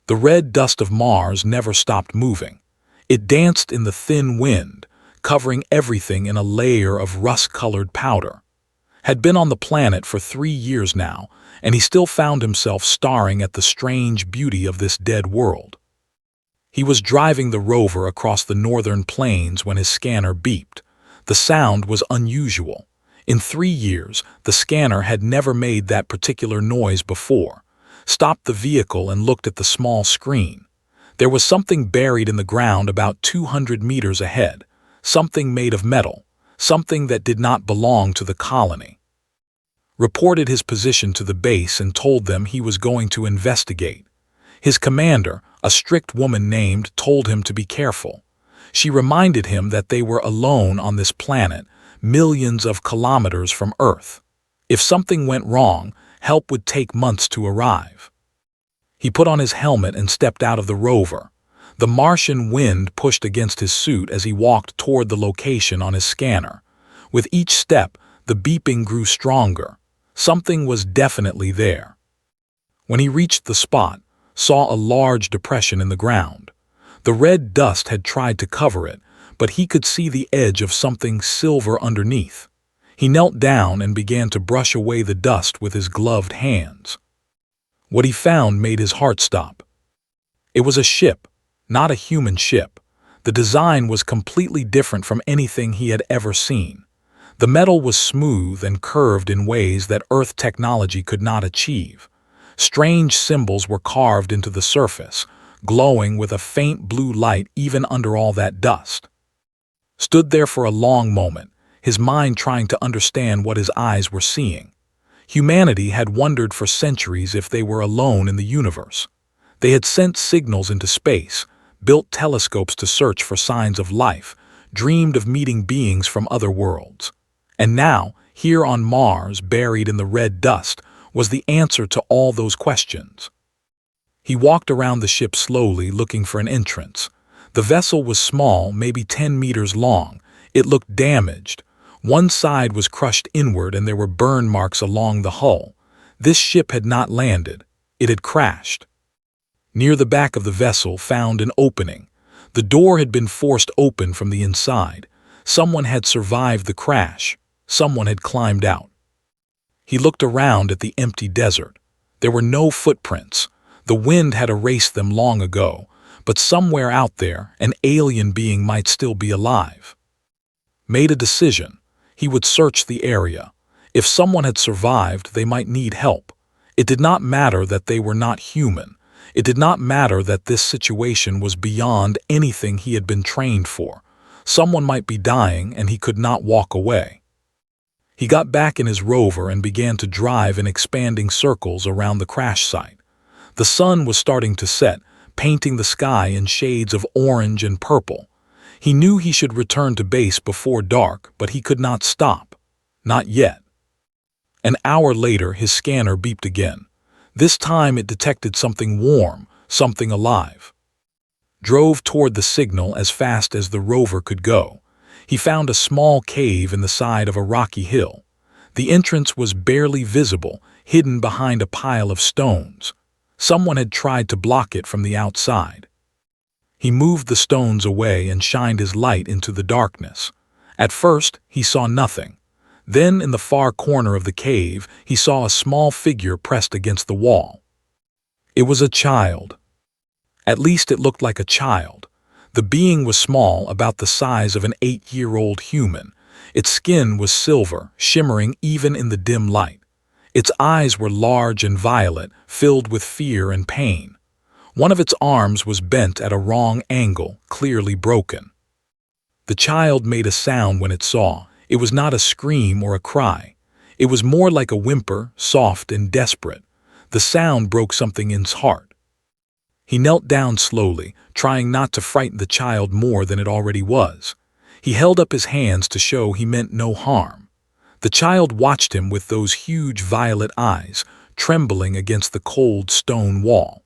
The red dust of Mars never stopped moving. It danced in the thin wind, covering everything in a layer of rust-colored powder. Had been on the planet for 3 years now, and he still found himself staring at the strange beauty of this dead world. He was driving the rover across the northern plains when his scanner beeped. The sound was unusual. In 3 years, the scanner had never made that particular noise before. Stopped the vehicle and looked at the small screen. There was something buried in the ground about 200 meters ahead, something made of metal, something that did not belong to the colony. Reported his position to the base and told them he was going to investigate. His commander, a strict woman named, told him to be careful. She reminded him that they were alone on this planet, millions of kilometers from Earth. If something went wrong, help would take months to arrive. He put on his helmet and stepped out of the rover. The Martian wind pushed against his suit as he walked toward the location on his scanner. With each step, the beeping grew stronger. Something was definitely there. When he reached the spot, saw a large depression in the ground. The red dust had tried to cover it, but he could see the edge of something silver underneath. He knelt down and began to brush away the dust with his gloved hands. What he found made his heart stop. It was a ship, not a human ship. The design was completely different from anything he had ever seen. The metal was smooth and curved in ways that Earth technology could not achieve. Strange symbols were carved into the surface, glowing with a faint blue light even under all that dust. Stood there for a long moment, his mind trying to understand what his eyes were seeing. Humanity had wondered for centuries if they were alone in the universe. They had sent signals into space, built telescopes to search for signs of life, dreamed of meeting beings from other worlds. And now, here on Mars, buried in the red dust, was the answer to all those questions. He walked around the ship slowly, looking for an entrance. The vessel was small, maybe 10 meters long. It looked damaged. One side was crushed inward and there were burn marks along the hull. This ship had not landed. It had crashed. Near the back of the vessel found an opening. The door had been forced open from the inside. Someone had survived the crash. Someone had climbed out. He looked around at the empty desert. There were no footprints. The wind had erased them long ago, but somewhere out there, an alien being might still be alive. Made a decision. He would search the area. If someone had survived, they might need help. It did not matter that they were not human. It did not matter that this situation was beyond anything he had been trained for. Someone might be dying and he could not walk away. He got back in his rover and began to drive in expanding circles around the crash site. The sun was starting to set, painting the sky in shades of orange and purple. He knew he should return to base before dark, but he could not stop. Not yet. An hour later, his scanner beeped again. This time it detected something warm, something alive. Drove toward the signal as fast as the rover could go. He found a small cave in the side of a rocky hill. The entrance was barely visible, hidden behind a pile of stones. Someone had tried to block it from the outside. He moved the stones away and shined his light into the darkness. At first, he saw nothing. Then, in the far corner of the cave, he saw a small figure pressed against the wall. It was a child. At least it looked like a child. The being was small, about the size of an 8-year-old human. Its skin was silver, shimmering even in the dim light. Its eyes were large and violet, filled with fear and pain. One of its arms was bent at a wrong angle, clearly broken. The child made a sound when it saw. It was not a scream or a cry. It was more like a whimper, soft and desperate. The sound broke something in his heart. He knelt down slowly, trying not to frighten the child more than it already was. He held up his hands to show he meant no harm. The child watched him with those huge violet eyes, trembling against the cold stone wall.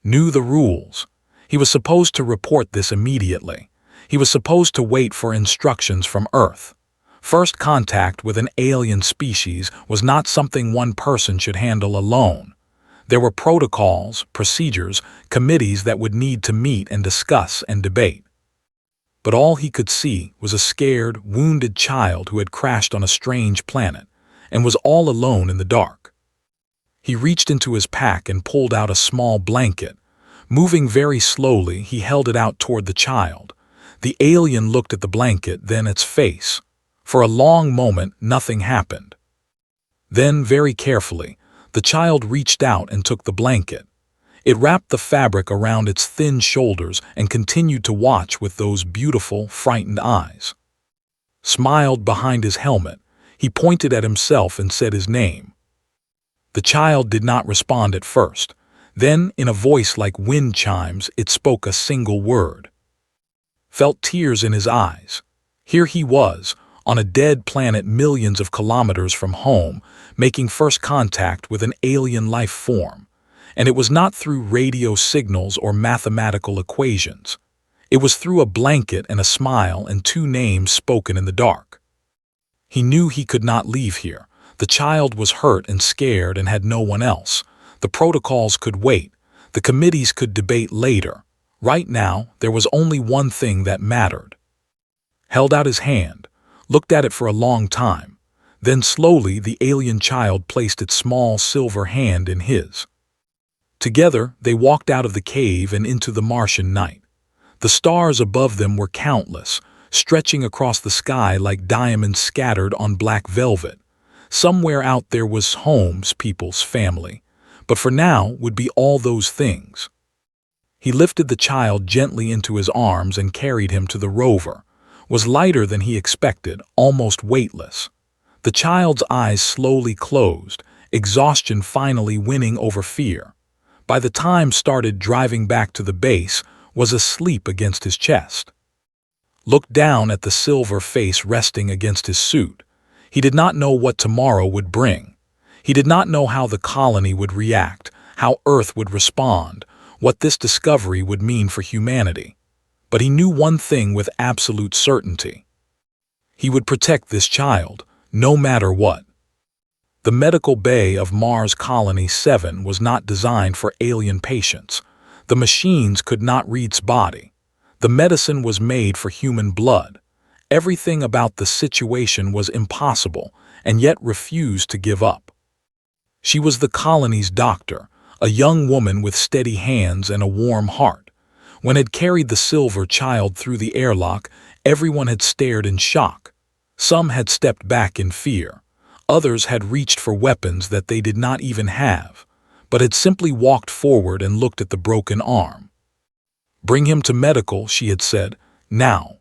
Knew the rules. He was supposed to report this immediately. He was supposed to wait for instructions from Earth. First contact with an alien species was not something one person should handle alone. There were protocols, procedures, committees that would need to meet and discuss and debate. But all he could see was a scared, wounded child who had crashed on a strange planet and was all alone in the dark. He reached into his pack and pulled out a small blanket. Moving very slowly, he held it out toward the child. The alien looked at the blanket, then its face. For a long moment, nothing happened. Then, very carefully, the child reached out and took the blanket. It wrapped the fabric around its thin shoulders and continued to watch with those beautiful, frightened eyes. Smiled behind his helmet, he pointed at himself and said his name. The child did not respond at first. Then, in a voice like wind chimes, it spoke a single word. Felt tears in his eyes. Here he was, on a dead planet millions of kilometers from home, making first contact with an alien life form. And it was not through radio signals or mathematical equations. It was through a blanket and a smile and two names spoken in the dark. He knew he could not leave here. The child was hurt and scared and had no one else. The protocols could wait. The committees could debate later. Right now, there was only one thing that mattered. Held out his hand, looked at it for a long time. Then slowly the alien child placed its small silver hand in his. Together, they walked out of the cave and into the Martian night. The stars above them were countless, stretching across the sky like diamonds scattered on black velvet. Somewhere out there was homes, people's family. But for now would be all those things. He lifted the child gently into his arms and carried him to the rover. Was lighter than he expected, almost weightless. The child's eyes slowly closed, exhaustion finally winning over fear. By the time started driving back to the base, was asleep against his chest. Looked down at the silver face resting against his suit. He did not know what tomorrow would bring. He did not know how the colony would react, how Earth would respond, what this discovery would mean for humanity. But he knew one thing with absolute certainty. He would protect this child, no matter what. The medical bay of Mars Colony 7 was not designed for alien patients. The machines could not read its body. The medicine was made for human blood. Everything about the situation was impossible, and yet refused to give up. She was the colony's doctor, a young woman with steady hands and a warm heart. When it carried the silver child through the airlock, everyone had stared in shock. Some had stepped back in fear. Others had reached for weapons that they did not even have, but had simply walked forward and looked at the broken arm. "Bring him to medical," she had said, "now."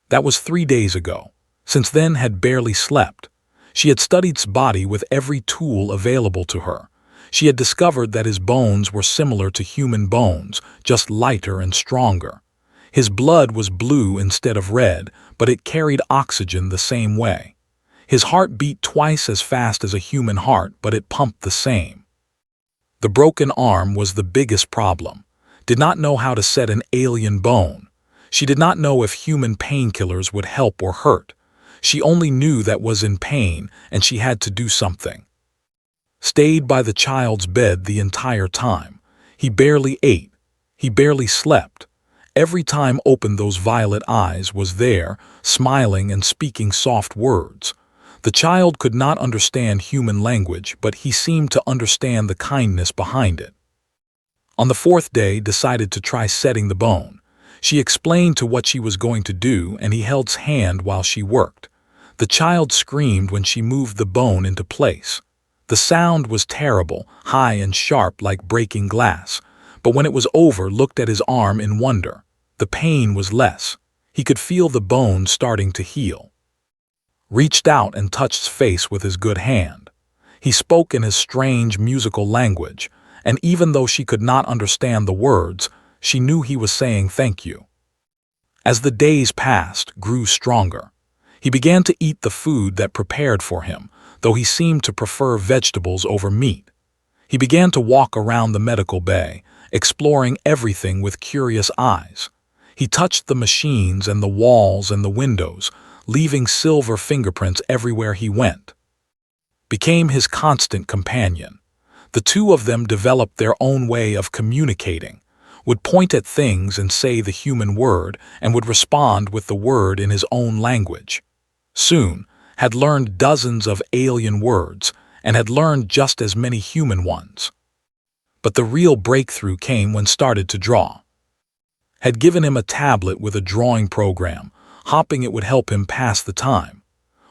That was 3 days ago. Since then had barely slept. She had studied his body with every tool available to her. She had discovered that his bones were similar to human bones, just lighter and stronger. His blood was blue instead of red, but it carried oxygen the same way. His heart beat twice as fast as a human heart, but it pumped the same. The broken arm was the biggest problem. Did not know how to set an alien bone. She did not know if human painkillers would help or hurt. She only knew that was in pain, and she had to do something. Stayed by the child's bed the entire time. He barely ate. He barely slept. Every time opened those violet eyes was there, smiling and speaking soft words. The child could not understand human language, but he seemed to understand the kindness behind it. On the 4th day, decided to try setting the bone. She explained to what she was going to do, and he held his hand while she worked. The child screamed when she moved the bone into place. The sound was terrible, high and sharp like breaking glass, but when it was over, looked at his arm in wonder. The pain was less. He could feel the bone starting to heal. Reached out and touched his face with his good hand. He spoke in his strange musical language, and even though she could not understand the words, she knew he was saying thank you. As the days passed, grew stronger. He began to eat the food that prepared for him, though he seemed to prefer vegetables over meat. He began to walk around the medical bay, exploring everything with curious eyes. He touched the machines and the walls and the windows, leaving silver fingerprints everywhere he went. Became his constant companion. The two of them developed their own way of communicating, would point at things and say the human word, and would respond with the word in his own language. Soon, had learned dozens of alien words, and had learned just as many human ones. But the real breakthrough came when started to draw. Had given him a tablet with a drawing program, hoping it would help him pass the time.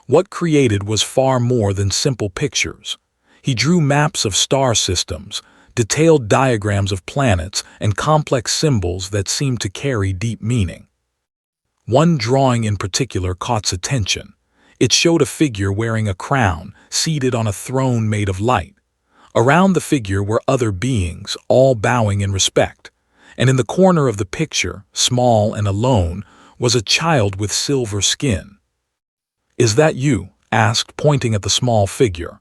What created was far more than simple pictures. He drew maps of star systems, detailed diagrams of planets, and complex symbols that seemed to carry deep meaning. One drawing in particular caught attention. It showed a figure wearing a crown, seated on a throne made of light. Around the figure were other beings, all bowing in respect. And in the corner of the picture, small and alone, was a child with silver skin. "Is that you?" asked, pointing at the small figure.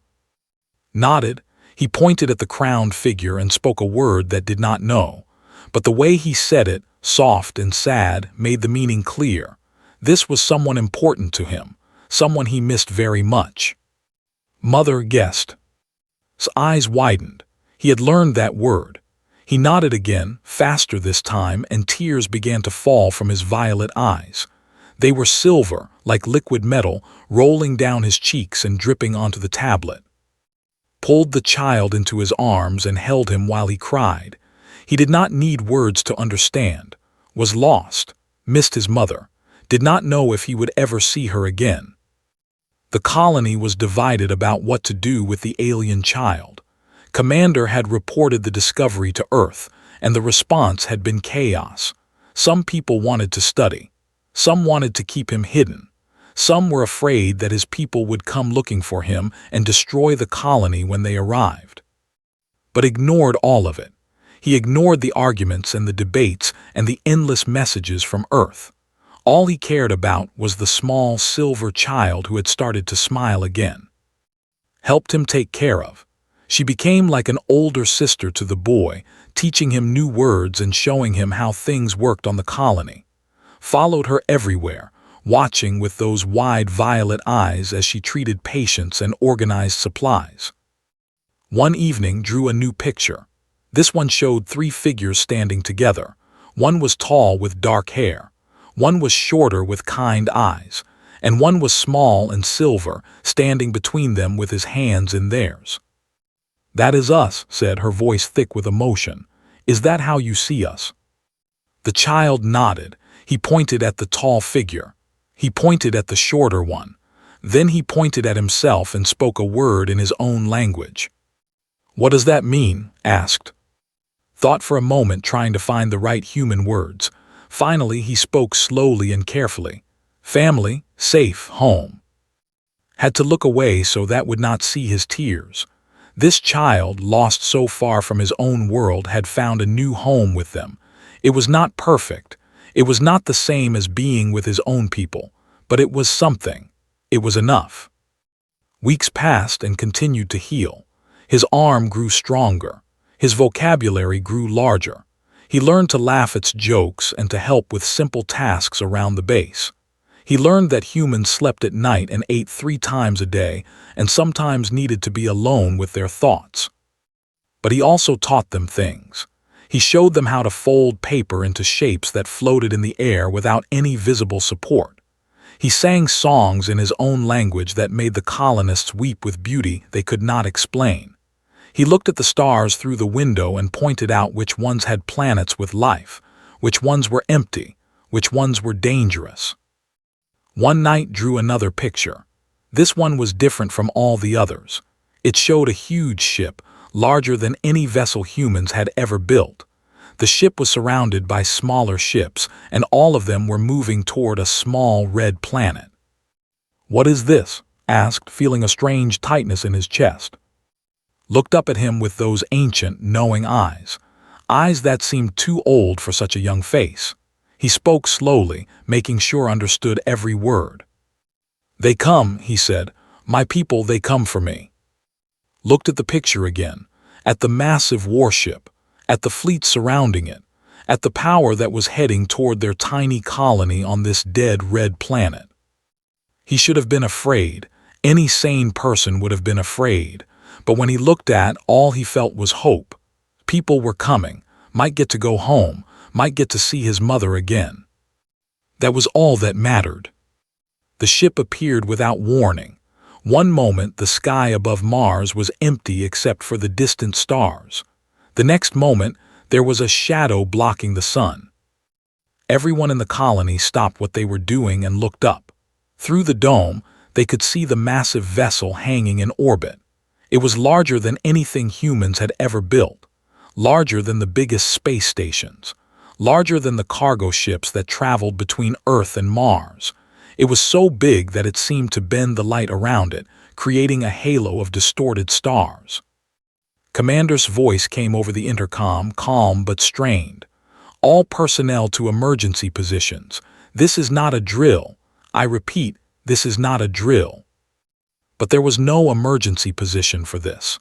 Nodded, he pointed at the crowned figure and spoke a word that did not know. But the way he said it, soft and sad, made the meaning clear. This was someone important to him, someone he missed very much. "Mother guessed." His eyes widened. He had learned that word. He nodded again, faster this time, and tears began to fall from his violet eyes. They were silver, like liquid metal, rolling down his cheeks and dripping onto the tablet. Pulled the child into his arms and held him while he cried. He did not need words to understand. Was lost, missed his mother, did not know if he would ever see her again. The colony was divided about what to do with the alien child. Commander had reported the discovery to Earth, and the response had been chaos. Some people wanted to study. Some wanted to keep him hidden. Some were afraid that his people would come looking for him and destroy the colony when they arrived. But ignored all of it. He ignored the arguments and the debates and the endless messages from Earth. All he cared about was the small silver child who had started to smile again. Helped him take care of. She became like an older sister to the boy, teaching him new words and showing him how things worked on the colony. Followed her everywhere, watching with those wide violet eyes as she treated patients and organized supplies. One evening drew a new picture. This one showed three figures standing together. One was tall with dark hair. One was shorter with kind eyes, and one was small and silver, standing between them with his hands in theirs. "That is us," said, her voice thick with emotion. "Is that how you see us?" The child nodded. He pointed at the tall figure. He pointed at the shorter one. Then he pointed at himself and spoke a word in his own language. "What does that mean?" asked. Thought for a moment, trying to find the right human words. Finally, he spoke slowly and carefully. "Family, safe, home." Had to look away so that would not see his tears. This child, lost so far from his own world, had found a new home with them. It was not perfect. It was not the same as being with his own people, but it was something. It was enough. Weeks passed and continued to heal. His arm grew stronger. His vocabulary grew larger. He learned to laugh at jokes and to help with simple tasks around the base. He learned that humans slept at night and ate 3 times a day and sometimes needed to be alone with their thoughts. But he also taught them things. He showed them how to fold paper into shapes that floated in the air without any visible support. He sang songs in his own language that made the colonists weep with beauty they could not explain. He looked at the stars through the window and pointed out which ones had planets with life, which ones were empty, which ones were dangerous. One night drew another picture. This one was different from all the others. It showed a huge ship, larger than any vessel humans had ever built. The ship was surrounded by smaller ships, and all of them were moving toward a small red planet. "What is this?" asked, feeling a strange tightness in his chest. Looked up at him with those ancient, knowing eyes. Eyes that seemed too old for such a young face. He spoke slowly, making sure understood every word. "They come," he said. "My people, they come for me." Looked at the picture again, at the massive warship, at the fleet surrounding it, at the power that was heading toward their tiny colony on this dead red planet. He should have been afraid. Any sane person would have been afraid. but when he looked at, all he felt was hope. People were coming, might get to go home, might get to see his mother again. That was all that mattered. The ship appeared without warning. One moment, the sky above Mars was empty except for the distant stars. The next moment, there was a shadow blocking the sun. Everyone in the colony stopped what they were doing and looked up. Through the dome, they could see the massive vessel hanging in orbit. It was larger than anything humans had ever built, larger than the biggest space stations, larger than the cargo ships that traveled between Earth and Mars. It was so big that it seemed to bend the light around it, creating a halo of distorted stars. Commander's voice came over the intercom, calm but strained. All personnel to emergency positions. This is not a drill. I repeat, this is not a drill. But there was no emergency position for this.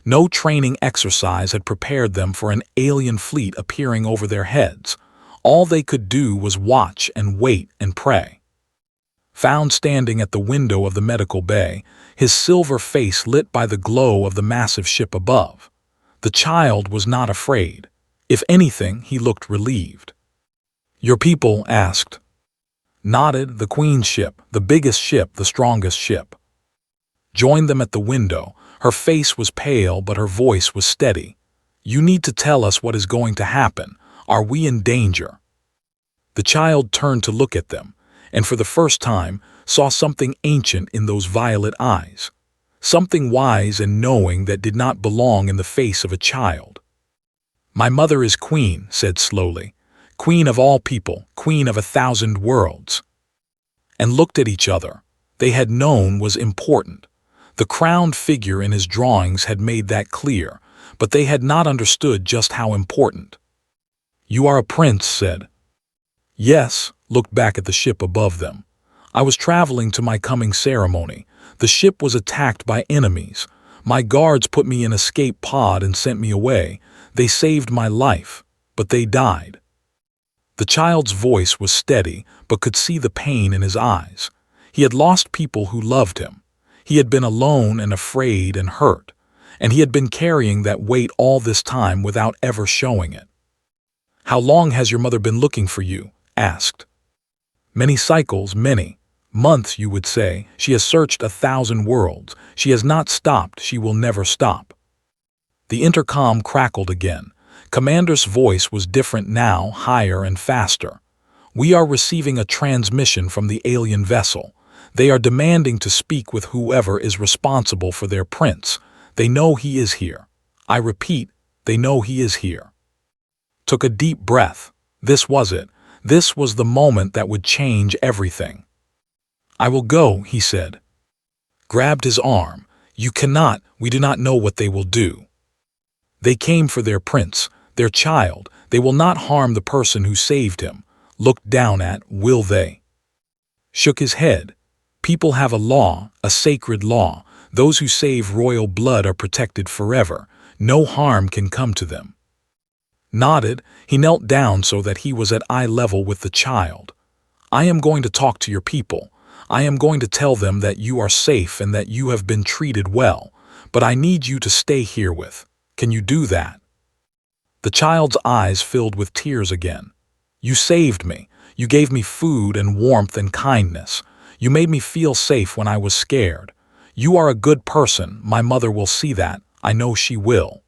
No training exercise had prepared them for an alien fleet appearing over their heads. All they could do was watch and wait and pray. Found standing at the window of the medical bay, his silver face lit by the glow of the massive ship above. The child was not afraid. If anything, he looked relieved. "Your people?" asked. Nodded. "The Queen's ship, the biggest ship, the strongest ship." Joined them at the window. Her face was pale, but her voice was steady. "You need to tell us what is going to happen. Are we in danger?" The child turned to look at them, and for the first time saw something ancient in those violet eyes, something wise and knowing that did not belong in the face of a child. "My mother is queen," said slowly, "queen of all people, queen of 1,000 worlds." And looked at each other. They had known was important. The crowned figure in his drawings had made that clear, but they had not understood just how important. "You are a prince," said. "Yes," looked back at the ship above them. "I was traveling to my coming ceremony. The ship was attacked by enemies. My guards put me in an escape pod and sent me away. They saved my life, but they died." The child's voice was steady, but could see the pain in his eyes. He had lost people who loved him. He had been alone and afraid and hurt, and he had been carrying that weight all this time without ever showing it. "How long has your mother been looking for you?" asked. "Many cycles, many. Months, you would say. She has searched 1,000 worlds. She has not stopped. She will never stop." The intercom crackled again. Commander's voice was different now, higher and faster. "We are receiving a transmission from the alien vessel. They are demanding to speak with whoever is responsible for their prince. They know he is here. I repeat, they know he is here." Took a deep breath. This was it. This was the moment that would change everything. "I will go," he said. Grabbed his arm. "You cannot. We do not know what they will do. They came for their prince, their child. They will not harm the person who saved him. Looked down at, will they?" Shook his head. "People have a law, a sacred law. Those who save royal blood are protected forever. No harm can come to them." Nodded. He knelt down so that he was at eye level with the child. "I am going to talk to your people. I am going to tell them that you are safe and that you have been treated well. But I need you to stay here with. Can you do that?" The child's eyes filled with tears again. "You saved me. You gave me food and warmth and kindness. You made me feel safe when I was scared. You are a good person. My mother will see that. I know she will."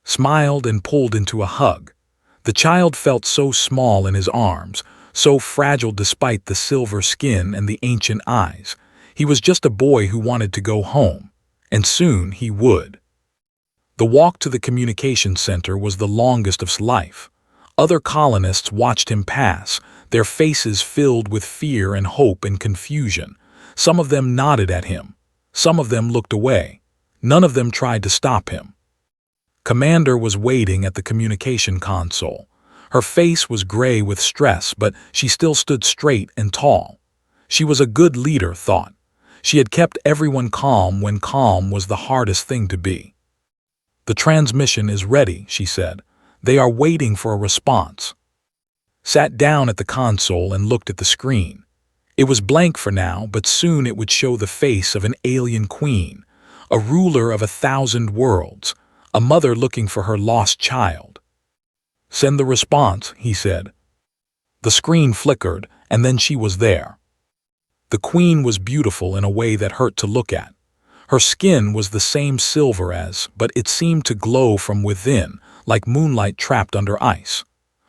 Smiled and pulled into a hug. The child felt so small in his arms, so fragile despite the silver skin and the ancient eyes. He was just a boy who wanted to go home, and soon he would. The walk to the communication center was the longest of his life. Other colonists watched him pass, their faces filled with fear and hope and confusion. Some of them nodded at him. Some of them looked away. None of them tried to stop him. Commander was waiting at the communication console. Her face was gray with stress, but she still stood straight and tall. She was a good leader, thought. She had kept everyone calm when calm was the hardest thing to be. "The transmission is ready," she said. "They are waiting for a response." Sat down at the console and looked at the screen. It was blank for now, but soon it would show the face of an alien queen, a ruler of 1,000 worlds, a mother looking for her lost child. "Send the response," he said. The screen flickered, and then she was there. The queen was beautiful in a way that hurt to look at. Her skin was the same silver as, but it seemed to glow from within, like moonlight trapped under ice.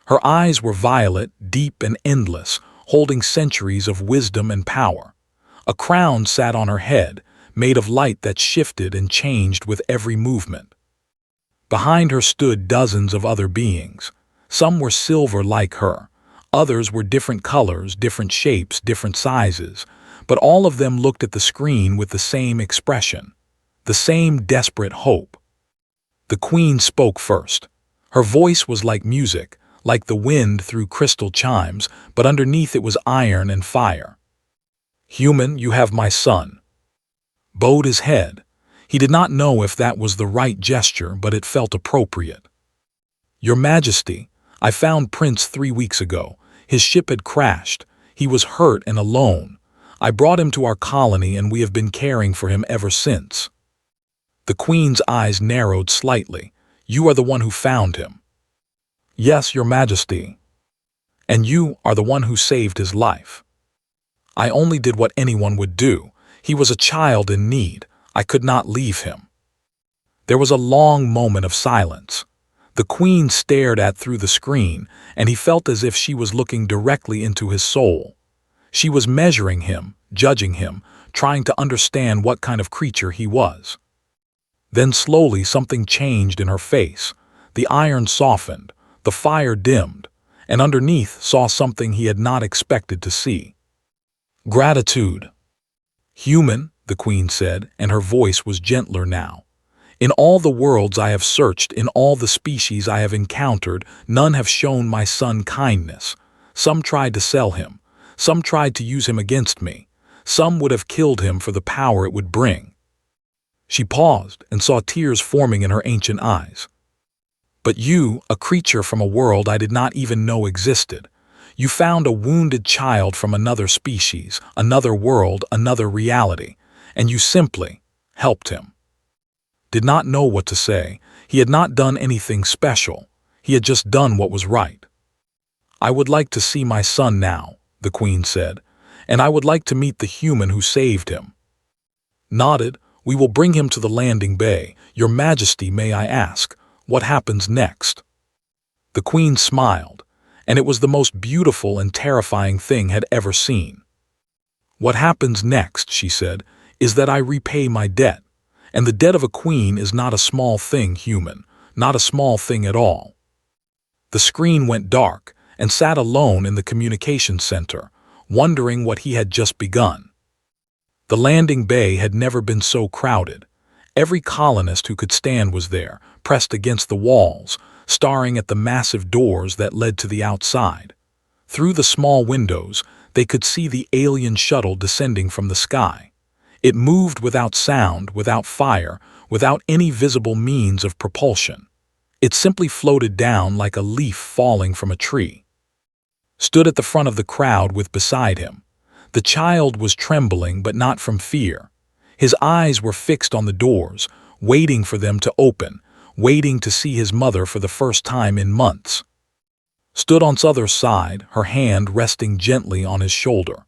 Her eyes were violet, deep and endless, holding centuries of wisdom and power. A crown sat on her head, made of light that shifted and changed with every movement. Behind her stood dozens of other beings. Some were silver like her. Others were different colors, different shapes, different sizes, but all of them looked at the screen with the same expression, the same desperate hope. The queen spoke first. Her voice was like music, like the wind through crystal chimes, but underneath it was iron and fire. "Human, you have my son." Bowed his head. He did not know if that was the right gesture, but it felt appropriate. "Your Majesty, I found Prince 3 weeks ago. His ship had crashed. He was hurt and alone. I brought him to our colony and we have been caring for him ever since." The queen's eyes narrowed slightly. "You are the one who found him." "Yes, Your Majesty." "And you are the one who saved his life." "I only did what anyone would do. He was a child in need. I could not leave him." There was a long moment of silence. The queen stared through the screen, and he felt as if she was looking directly into his soul. She was measuring him, judging him, trying to understand what kind of creature he was. Then slowly something changed in her face. The iron softened, the fire dimmed, and underneath saw something he had not expected to see. "Gratitude." "Human," the queen said, and her voice was gentler now. "In all the worlds I have searched, in all the species I have encountered, none have shown my son kindness. Some tried to sell him. Some tried to use him against me. Some would have killed him for the power it would bring." She paused and saw tears forming in her ancient eyes. "But you, a creature from a world I did not even know existed, you found a wounded child from another species, another world, another reality, and you simply helped him." Did not know what to say. He had not done anything special. He had just done what was right. "I would like to see my son now," the queen said, "and I would like to meet the human who saved him." Nodded. "We will bring him to the landing bay. Your Majesty, may I ask, what happens next?" The queen smiled, and it was the most beautiful and terrifying thing had ever seen. "What happens next," she said, "is that I repay my debt. And the debt of a queen is not a small thing, human, not a small thing at all." The screen went dark and sat alone in the communications center, wondering what he had just begun. The landing bay had never been so crowded. Every colonist who could stand was there, pressed against the walls, staring at the massive doors that led to the outside. Through the small windows, they could see the alien shuttle descending from the sky. It moved without sound, without fire, without any visible means of propulsion. It simply floated down like a leaf falling from a tree. Stood at the front of the crowd with beside him. The child was trembling, but not from fear. His eyes were fixed on the doors, waiting for them to open, waiting to see his mother for the first time in months. Stood on the other side, her hand resting gently on his shoulder.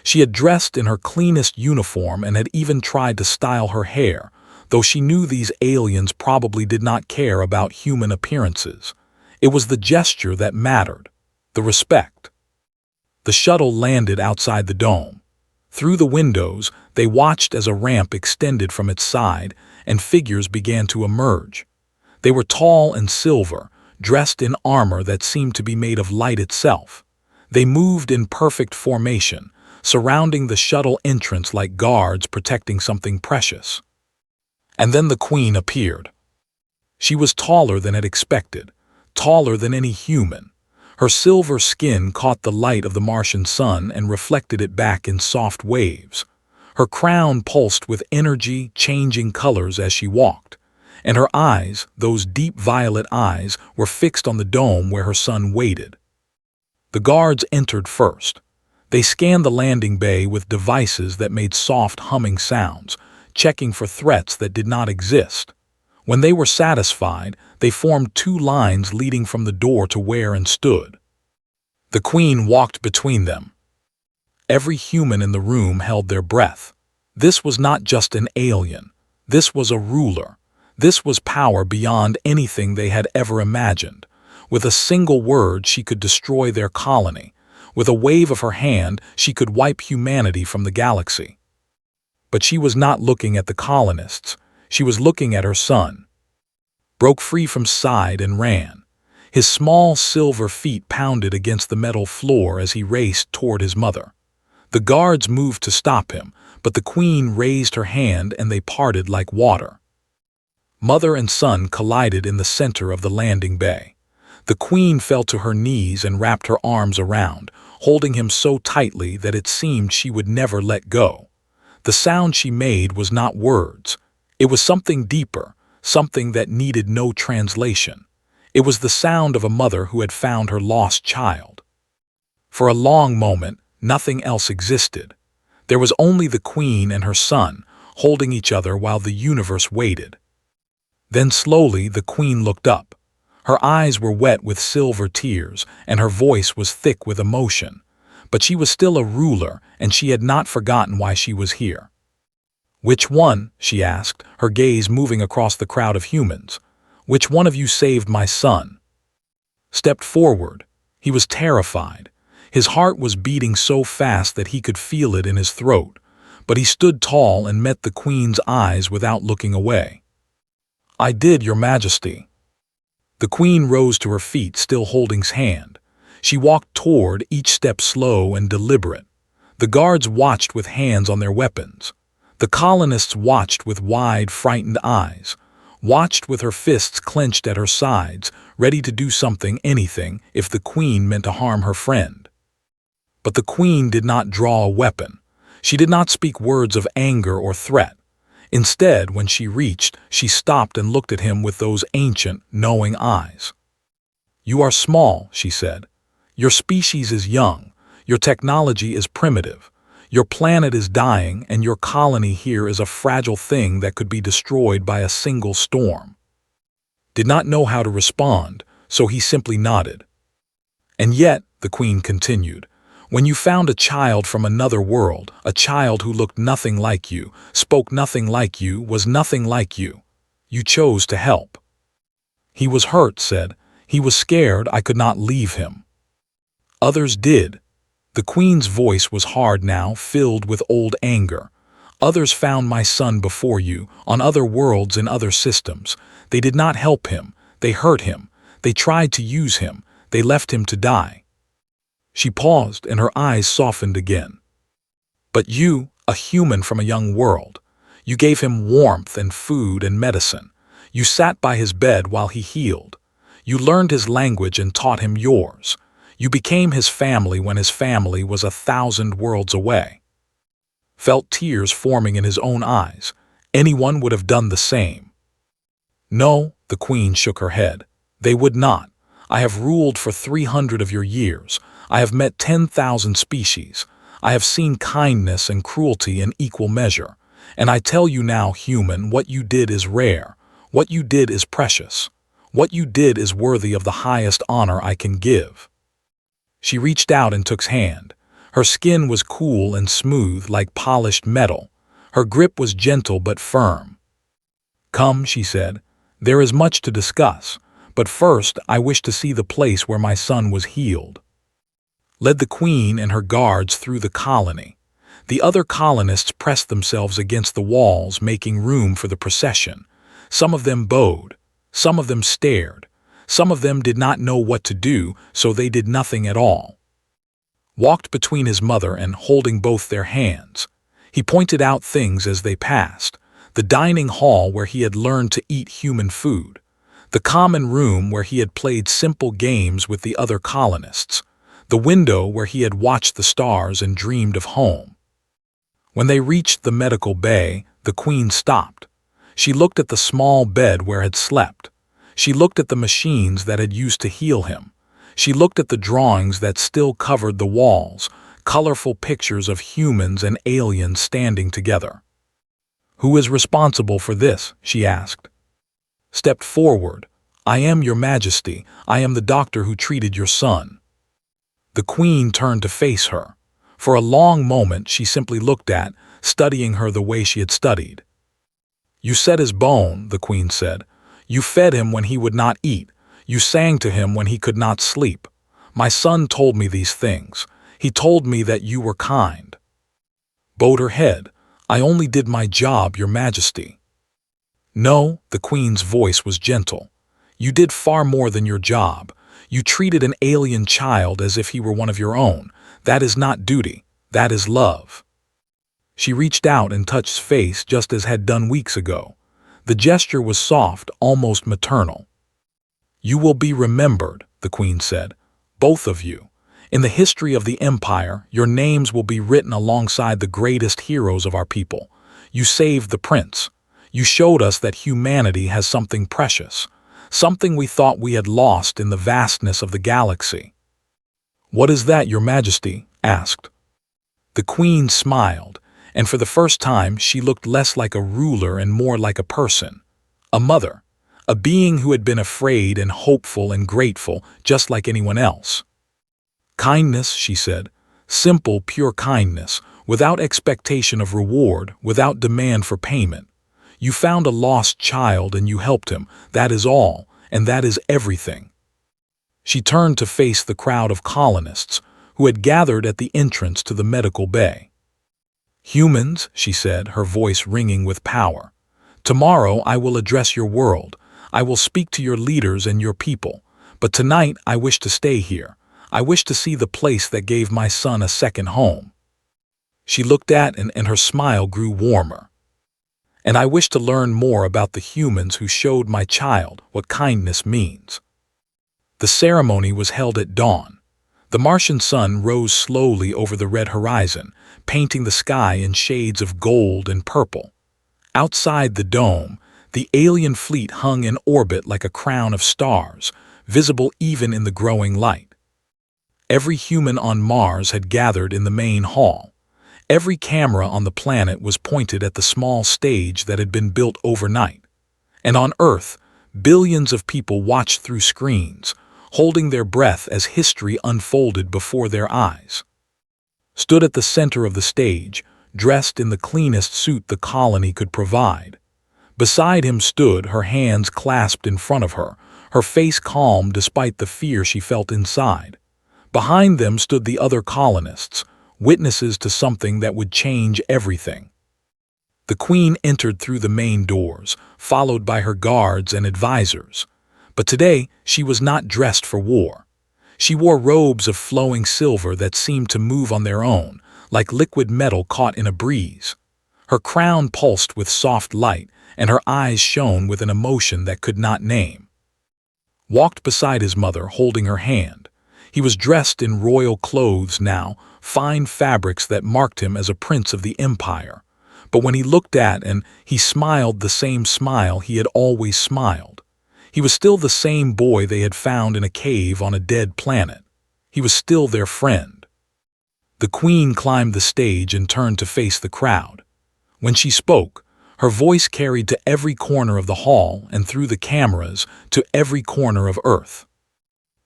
She had dressed in her cleanest uniform and had even tried to style her hair, though she knew these aliens probably did not care about human appearances. It was the gesture that mattered, the respect. The shuttle landed outside the dome. Through the windows, they watched as a ramp extended from its side and figures began to emerge. They were tall and silver, dressed in armor that seemed to be made of light itself. They moved in perfect formation, surrounding the shuttle entrance like guards protecting something precious. And then the queen appeared. She was taller than had expected, taller than any human. Her silver skin caught the light of the Martian sun and reflected it back in soft waves. Her crown pulsed with energy, changing colors as she walked, and her eyes, those deep violet eyes, were fixed on the dome where her son waited. The guards entered first. They scanned the landing bay with devices that made soft humming sounds, checking for threats that did not exist. When they were satisfied, they formed two lines leading from the door to where and stood. The Queen walked between them. Every human in the room held their breath. This was not just an alien. This was a ruler. This was power beyond anything they had ever imagined. With a single word, she could destroy their colony. With a wave of her hand, she could wipe humanity from the galaxy. But she was not looking at the colonists. She was looking at her son. Broke free from side and ran. His small silver feet pounded against the metal floor as he raced toward his mother. The guards moved to stop him, but the Queen raised her hand and they parted like water. Mother and son collided in the center of the landing bay. The Queen fell to her knees and wrapped her arms around, holding him so tightly that it seemed she would never let go. The sound she made was not words. It was something deeper, something that needed no translation. It was the sound of a mother who had found her lost child. For a long moment, nothing else existed. There was only the Queen and her son, holding each other while the universe waited. Then slowly the Queen looked up. Her eyes were wet with silver tears, and her voice was thick with emotion. But she was still a ruler, and she had not forgotten why she was here. "Which one?" she asked, her gaze moving across the crowd of humans. "Which one of you saved my son?" Stepped forward. He was terrified. His heart was beating so fast that he could feel it in his throat, but he stood tall and met the Queen's eyes without looking away. "I did, Your Majesty." The Queen rose to her feet, still holding his hand. She walked toward, each step slow and deliberate. The guards watched with hands on their weapons. The colonists watched with wide, frightened eyes, watched with her fists clenched at her sides, ready to do something, anything, if the Queen meant to harm her friend. But the Queen did not draw a weapon. She did not speak words of anger or threat. Instead, when she reached, she stopped and looked at him with those ancient, knowing eyes. "You are small," she said. "Your species is young. Your technology is primitive. Your planet is dying, and your colony here is a fragile thing that could be destroyed by a single storm." Did not know how to respond, so he simply nodded. "And yet," the Queen continued, "when you found a child from another world, a child who looked nothing like you, spoke nothing like you, was nothing like you, you chose to help." "He was hurt," said. "He was scared I could not leave him." "Others did." The Queen's voice was hard now, filled with old anger. "Others found my son before you, on other worlds in other systems. They did not help him. They hurt him. They tried to use him. They left him to die." She paused, and her eyes softened again. "But you, a human from a young world, you gave him warmth and food and medicine. You sat by his bed while he healed. You learned his language and taught him yours. You became his family when his family was 1,000 worlds away." Felt tears forming in his own eyes. Anyone would have done the same. "No," the Queen shook her head. "They would not. I have ruled for 300 of your years. I have met 10,000 species. I have seen kindness and cruelty in equal measure. And I tell you now, human, what you did is rare. What you did is precious. What you did is worthy of the highest honor I can give." She reached out and took his hand. Her skin was cool and smooth like polished metal. Her grip was gentle but firm. "Come," she said. "There is much to discuss, but first I wish to see the place where my son was healed." Led the Queen and her guards through the colony. The other colonists pressed themselves against the walls, making room for the procession. Some of them bowed. Some of them stared. Some of them did not know what to do, so they did nothing at all. Walked between his mother and holding both their hands. He pointed out things as they passed. The dining hall where he had learned to eat human food. The common room where he had played simple games with the other colonists. The window where he had watched the stars and dreamed of home. When they reached the medical bay, the Queen stopped. She looked at the small bed where he had slept. She looked at the machines that had used to heal him. She looked at the drawings that still covered the walls, colorful pictures of humans and aliens standing together. "Who is responsible for this?" she asked. Stepped forward. "I am, Your Majesty. I am the doctor who treated your son." The queen turned to face her. For a long moment she simply looked at, studying her the way she had studied. "You set his bone," the queen said. "You fed him when he would not eat. You sang to him when he could not sleep. My son told me these things. He told me that you were kind." Bowed her head. "I only did my job, Your Majesty." "No," the queen's voice was gentle. "You did far more than your job. You treated an alien child as if he were one of your own. That is not duty. That is love." She reached out and touched his face just as had done weeks ago. The gesture was soft, almost maternal. "You will be remembered," the queen said. "Both of you. In the history of the Empire, your names will be written alongside the greatest heroes of our people. You saved the prince. You showed us that humanity has something precious, something we thought we had lost in the vastness of the galaxy." "What is that, Your Majesty?" asked. The queen smiled, and for the first time she looked less like a ruler and more like a person. A mother. A being who had been afraid and hopeful and grateful, just like anyone else. "Kindness," she said. "Simple, pure kindness, without expectation of reward, without demand for payment. You found a lost child and you helped him. That is all, and that is everything." She turned to face the crowd of colonists who had gathered at the entrance to the medical bay. "Humans," she said, her voice ringing with power. "Tomorrow I will address your world. I will speak to your leaders and your people. But tonight I wish to stay here. I wish to see the place that gave my son a second home." She looked at and her smile grew warmer. "And I wish to learn more about the humans who showed my child what kindness means." The ceremony was held at dawn. The Martian sun rose slowly over the red horizon, painting the sky in shades of gold and purple. Outside the dome, the alien fleet hung in orbit like a crown of stars, visible even in the growing light. Every human on Mars had gathered in the main hall. Every camera on the planet was pointed at the small stage that had been built overnight. And on Earth, billions of people watched through screens, holding their breath as history unfolded before their eyes. Stood at the center of the stage, dressed in the cleanest suit the colony could provide. Beside him stood, her hands clasped in front of her, her face calm despite the fear she felt inside. Behind them stood the other colonists, witnesses to something that would change everything. The queen entered through the main doors, followed by her guards and advisors. But today she was not dressed for war. She wore robes of flowing silver that seemed to move on their own, like liquid metal caught in a breeze. Her crown pulsed with soft light, and her eyes shone with an emotion that could not name. Walked beside his mother, holding her hand. He was dressed in royal clothes now, fine fabrics that marked him as a prince of the empire. But when he looked at and he smiled the same smile he had always smiled. He was still the same boy they had found in a cave on a dead planet. He was still their friend. The queen climbed the stage and turned to face the crowd. When she spoke, her voice carried to every corner of the hall and through the cameras to every corner of Earth.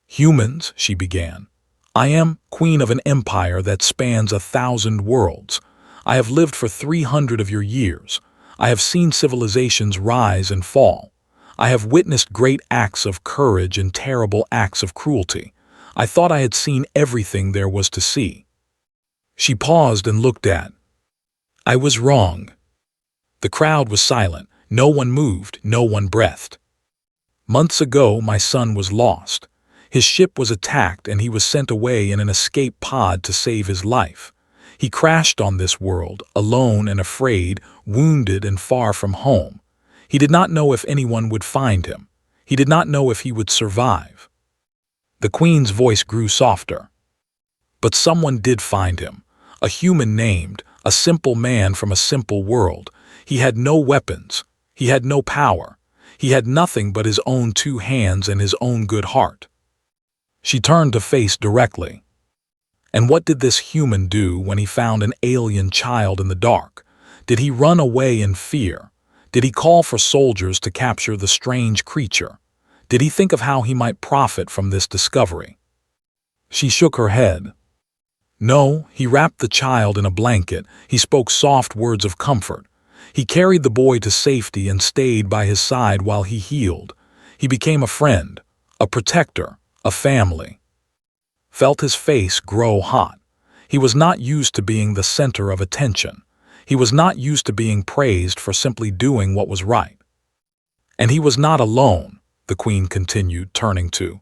"Humans," she began, "I am queen of an empire that spans 1,000 worlds. I have lived for 300 of your years. I have seen civilizations rise and fall. I have witnessed great acts of courage and terrible acts of cruelty. I thought I had seen everything there was to see." She paused and looked at. "I was wrong." The crowd was silent. No one moved, no one breathed. "Months ago, my son was lost. His ship was attacked and he was sent away in an escape pod to save his life. He crashed on this world, alone and afraid, wounded and far from home. He did not know if anyone would find him. He did not know if he would survive." The queen's voice grew softer. "But someone did find him. A human named, a simple man from a simple world. He had no weapons. He had no power. He had nothing but his own 2 hands and his own good heart." She turned to face directly. "And what did this human do when he found an alien child in the dark? Did he run away in fear? Did he call for soldiers to capture the strange creature? Did he think of how he might profit from this discovery? She shook her head. No, he wrapped the child in a blanket. He spoke soft words of comfort. He carried the boy to safety and stayed by his side while he healed. He became a friend, a protector, a family. Felt his face grow hot. He was not used to being the center of attention. He was not used to being praised for simply doing what was right. And he was not alone, the Queen continued, turning to.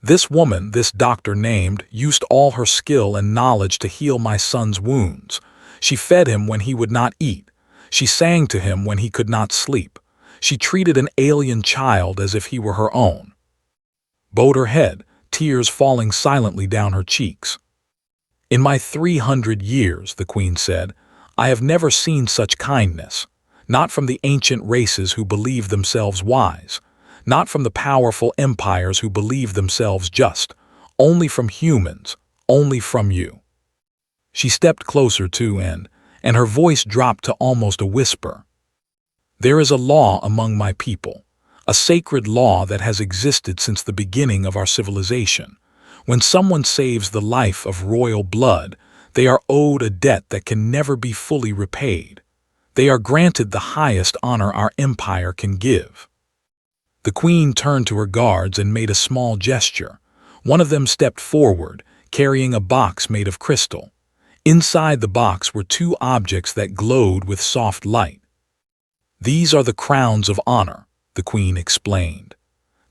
This woman, this doctor named, used all her skill and knowledge to heal my son's wounds. She fed him when he would not eat. She sang to him when he could not sleep. She treated an alien child as if he were her own. Bowed her head, tears falling silently down her cheeks. In my 300 years, the Queen said, I have never seen such kindness, not from the ancient races who believe themselves wise, not from the powerful empires who believe themselves just, only from humans, only from you. She stepped closer to and her voice dropped to almost a whisper. There is a law among my people, a sacred law that has existed since the beginning of our civilization. When someone saves the life of royal blood, they are owed a debt that can never be fully repaid. They are granted the highest honor our empire can give. The Queen turned to her guards and made a small gesture. One of them stepped forward, carrying a box made of crystal. Inside the box were two objects that glowed with soft light. These are the crowns of honor, the Queen explained.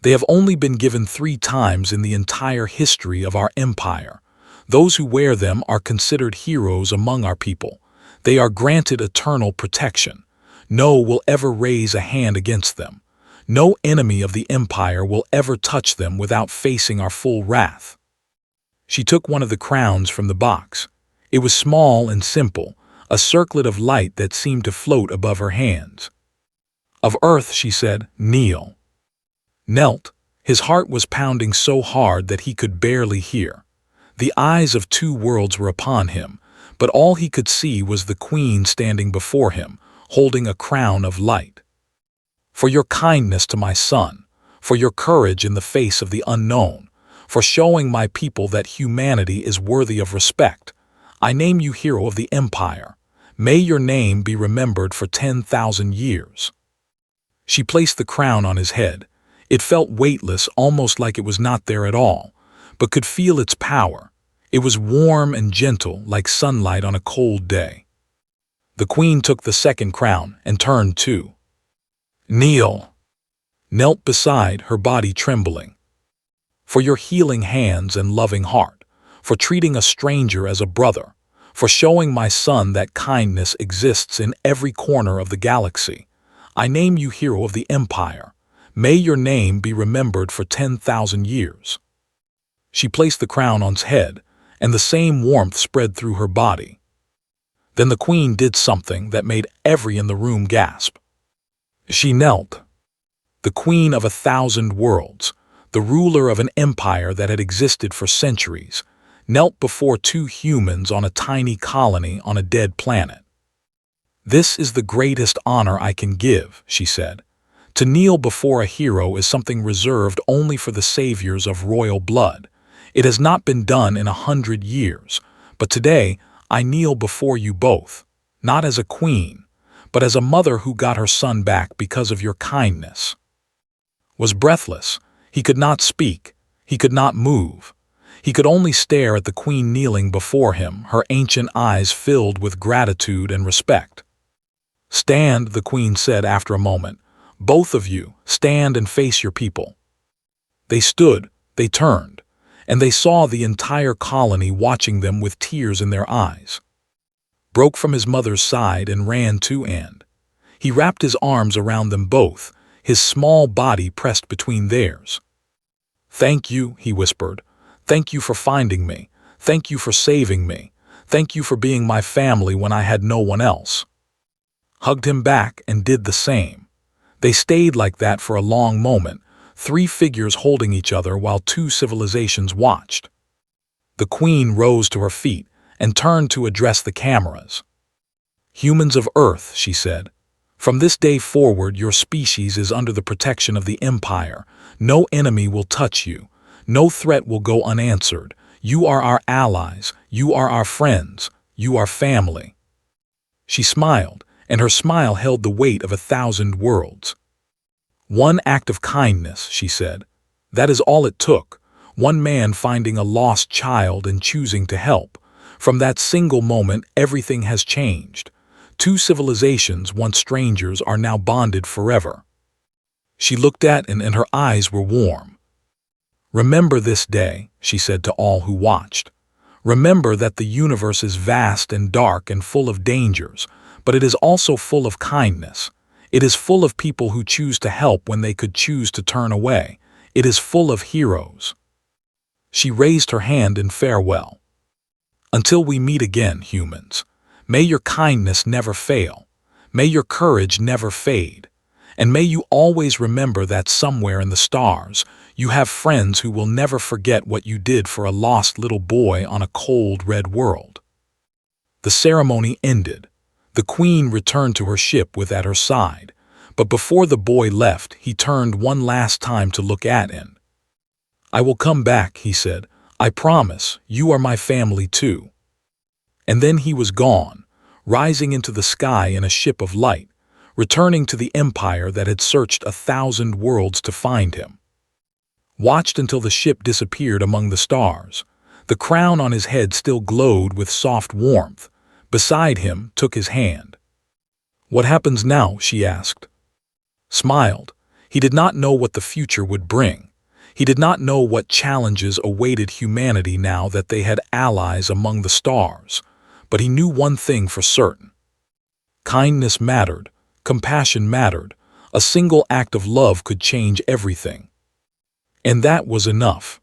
They have only been given 3 times in the entire history of our empire. Those who wear them are considered heroes among our people. They are granted eternal protection. No one will ever raise a hand against them. No enemy of the empire will ever touch them without facing our full wrath. She took one of the crowns from the box. It was small and simple, a circlet of light that seemed to float above her hands. Of earth, she said, kneel. Knelt. His heart was pounding so hard that he could barely hear. The eyes of 2 worlds were upon him, but all he could see was the Queen standing before him, holding a crown of light. For your kindness to my son, for your courage in the face of the unknown, for showing my people that humanity is worthy of respect, I name you hero of the empire. May your name be remembered for 10,000 years. She placed the crown on his head. It felt weightless, almost like it was not there at all, but could feel its power. It was warm and gentle, like sunlight on a cold day. The Queen took the second crown and turned too. Kneel. Knelt beside, her body trembling. For your healing hands and loving heart, for treating a stranger as a brother, for showing my son that kindness exists in every corner of the galaxy, I name you hero of the empire. May your name be remembered for 10,000 years. She placed the crown on his head, and the same warmth spread through her body. Then the Queen did something that made everyone in the room gasp. She knelt. The Queen of 1,000 worlds, the ruler of an empire that had existed for centuries, knelt before 2 humans on a tiny colony on a dead planet. This is the greatest honor I can give, she said. To kneel before a hero is something reserved only for the saviors of royal blood. It has not been done in 100 years, but today I kneel before you both, not as a queen, but as a mother who got her son back because of your kindness. Was breathless. He could not speak. He could not move. He could only stare at the Queen kneeling before him, her ancient eyes filled with gratitude and respect. Stand, the Queen said after a moment. Both of you, stand and face your people. They stood, they turned, and they saw the entire colony watching them with tears in their eyes. Broke from his mother's side and ran to and. He wrapped his arms around them both, his small body pressed between theirs. Thank you, he whispered. Thank you for finding me. Thank you for saving me. Thank you for being my family when I had no one else. Hugged him back and did the same. They stayed like that for a long moment, 3 figures holding each other while 2 civilizations watched. The Queen rose to her feet and turned to address the cameras. Humans of Earth, she said, from this day forward your species is under the protection of the Empire. No enemy will touch you. No threat will go unanswered. You are our allies. You are our friends. You are family. She smiled, and her smile held the weight of 1,000 worlds. One act of kindness, she said. That is all it took. One man finding a lost child and choosing to help. From that single moment, everything has changed. Two civilizations, once strangers, are now bonded forever. She looked at and her eyes were warm. Remember this day, she said to all who watched. Remember that the universe is vast and dark and full of dangers, but it is also full of kindness. It is full of people who choose to help when they could choose to turn away. It is full of heroes. She raised her hand in farewell. Until we meet again, humans, may your kindness never fail. May your courage never fade. And may you always remember that somewhere in the stars, you have friends who will never forget what you did for a lost little boy on a cold red world. The ceremony ended. The Queen returned to her ship with at her side, but before the boy left, he turned one last time to look at him. I will come back, he said. I promise, you are my family too. And then he was gone, rising into the sky in a ship of light, returning to the empire that had searched 1,000 worlds to find him. Watched until the ship disappeared among the stars. The crown on his head still glowed with soft warmth. Beside him took his hand. What happens now? She asked. Smiled. He did not know what the future would bring. He did not know what challenges awaited humanity now that they had allies among the stars. But he knew one thing for certain. Kindness mattered. Compassion mattered. A single act of love could change everything. And that was enough.